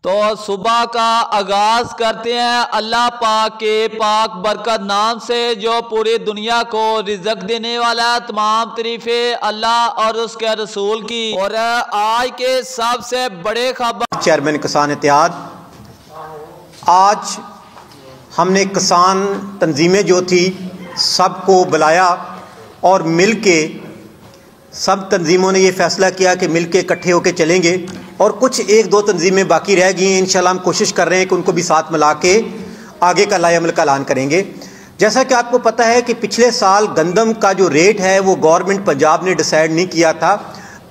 तो सुबह का आगाज करते हैं अल्लाह पाक के पाक बरकत नाम से, जो पूरी दुनिया को रिज़्क देने वाला है। तमाम तरीफे अल्लाह और उसके रसूल की। और आज के सबसे बड़े खबर, चेयरमैन किसान इत्तेहाद, आज हमने किसान तंजीमें जो थी सबको बुलाया और मिल के सब तंजीमों ने ये फ़ैसला किया कि मिल के इकट्ठे होकर चलेंगे। और कुछ एक दो तंजीमें बाकी रह गई हैं, इंशाल्लाह हम कोशिश कर रहे हैं कि उनको भी साथ मिला के आगे का लाएअमल का ऐलान करेंगे। जैसा कि आपको पता है कि पिछले साल गंदम का जो रेट है वो गवर्नमेंट पंजाब ने डिसाइड नहीं किया था।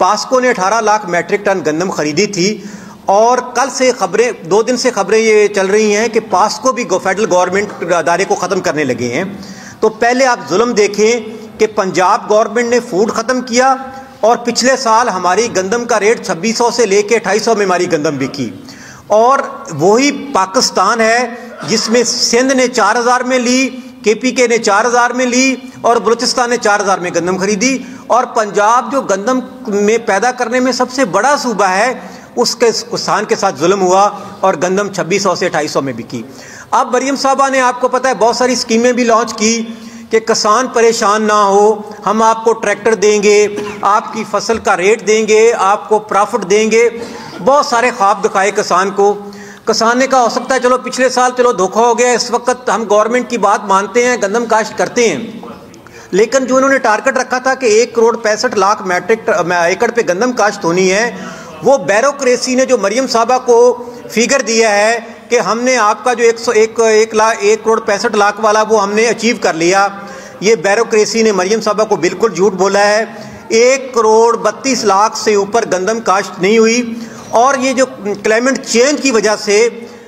पास्को ने 18 लाख मैट्रिक टन गंदम खरीदी थी और कल से खबरें, 2 दिन से खबरें ये चल रही हैं कि पास्को भी फेडरल गवर्नमेंट अदारे को ख़त्म करने लगे हैं। तो पहले आप जुल्म देखें कि पंजाब गवर्नमेंट ने फूड ख़त्म किया और पिछले साल हमारी गंदम का रेट 2600 से लेके 2800 में हमारी गंदम बिकी। और वही पाकिस्तान है जिसमें सिंध ने 4000 में ली, KPK ने 4000 में ली और बलूचिस्तान ने 4000 में गंदम खरीदी। और पंजाब जो गंदम में पैदा करने में सबसे बड़ा सूबा है, उसके किसान के साथ जुल्म हुआ और गंदम 2600 से 2800 में बिकी। अब मरियम साहबा ने, आपको पता है, बहुत सारी स्कीमें भी लॉन्च की कि किसान परेशान ना हो, हम आपको ट्रैक्टर देंगे, आपकी फसल का रेट देंगे, आपको प्रॉफिट देंगे। बहुत सारे ख्वाब दिखाए किसान को। किसान ने कहा हो सकता है चलो पिछले साल चलो धोखा हो गया, इस वक्त हम गवर्नमेंट की बात मानते हैं, गंदम काश्त करते हैं। लेकिन जो उन्होंने टारगेट रखा था कि 1 करोड़ 65 लाख मैट्रिक एकड़ पे गंदम काश्त होनी है, वो ब्यूरोक्रेसी ने जो मरियम साहबा को फिगर दिया है कि हमने आपका जो 1 करोड़ 65 लाख वाला वो हमने अचीव कर लिया, ये ब्यूरोक्रेसी ने मरियम साहबा को बिल्कुल झूठ बोला है। 1 करोड़ 32 लाख से ऊपर गंदम काश्त नहीं हुई। और ये जो क्लाइमेट चेंज की वजह से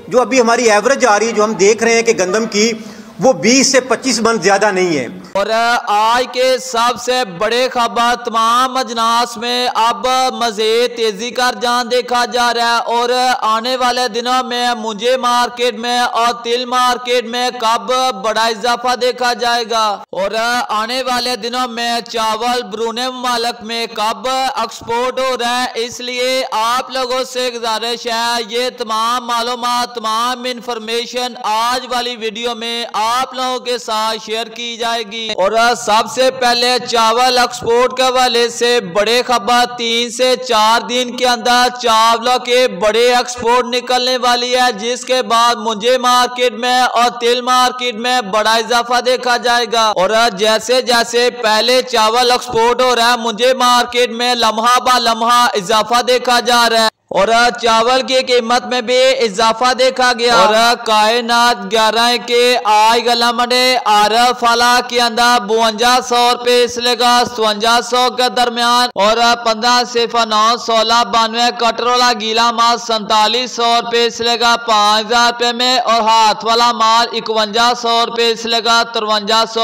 जो अभी हमारी एवरेज आ रही है, जो हम देख रहे हैं कि गंदम की, वो 20 से 25 मन ज़्यादा नहीं है। और आज के सबसे बड़े खबर, तमाम अजनास में अब मज़ीद तेजी का रुझान देखा जा रहा है। और आने वाले दिनों में मुझे मार्केट में और तिल मार्केट में कब बड़ा इजाफा देखा जाएगा। और आने वाले दिनों में चावल ब्रूने ममालिक में कब एक्सपोर्ट हो रहा है। इसलिए आप लोगों से गुजारिश है, ये तमाम मालूमात, तमाम इंफॉर्मेशन आज वाली वीडियो में आप लोगों के साथ शेयर की जाएगी। और सबसे पहले चावल एक्सपोर्ट के हवाले से बड़े खबर, 3 से 4 दिन के अंदर चावलों के बड़े एक्सपोर्ट निकलने वाली है, जिसके बाद मुझे मार्केट में और तिल मार्केट में बड़ा इजाफा देखा जाएगा। और जैसे जैसे पहले चावल एक्सपोर्ट हो रहा है, मुझे मार्केट में लम्हा बा लम्हा इजाफा देखा जा रहा है और चावल की कीमत में भी इजाफा देखा गया। और कायनात 11 के आज गला मंडे आरफ फला के अंदर 5200 रुपये से लेकर 5700 के दरमियान। और 15 सिफर 9 16 92 कटर वाला गीला माल 4700 रुपये से लेकर 5000 रुपये में। और हाथ वाला माल 5100 रुपये से लेकर 5350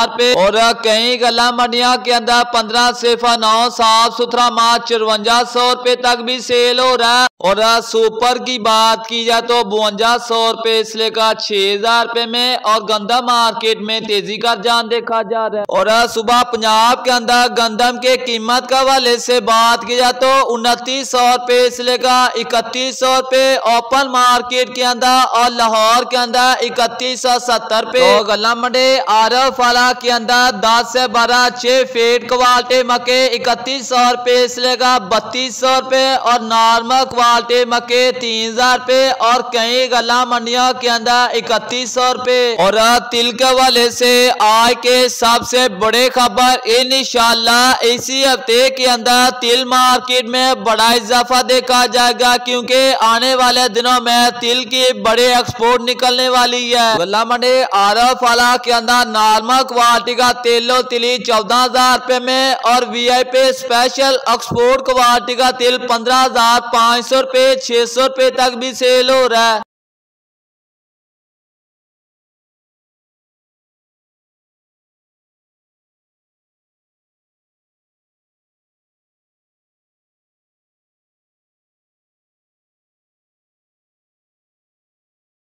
रुपये। और कई गला मंडिया के अंदर 15 सिफर 9 साफ सुथरा माल 5400 रुपये तक भी सेल हो रहा है। और सुपर की बात की जाए तो 5200 रुपये से लेकर 6000 रुपये में। और गंदम मार्केट में तेजी का रुझान देखा जा रहा है। और सुबह पंजाब के अंदर गंदम के कीमत के हवाले से बात की जाए तो 2900 रुपये से लेकर 3100 रुपये ओपन मार्केट के अंदर। और लाहौर के अंदर 3170 रुपये। तो गला मंडे आरफ वाला के अंदर 10 से 12 6 फीट क्वालिटी मके 3100 रुपये से लेकर 3200 रुपये। और नॉर्मल क्वालिटी मके 3000 रुपये। और कई गला मंडियों के अंदर 3100 रुपये। और तिल के हवाले से आज के सबसे बड़े खबर, इंशाल्लाह इसी हफ्ते के अंदर तिल मार्केट में बड़ा इजाफा देखा जाएगा, क्योंकि आने वाले दिनों में तिल की बड़े एक्सपोर्ट निकलने वाली है। गला मंडी आरफ वाला के अंदर नॉर्मल क्वालिटी का तिलो तिली 14000 रुपये में। और VIP स्पेशल एक्सपोर्ट क्वालिटी का तिल 15500 रुपये 600 रुपये तक भी सेल हो रहा है।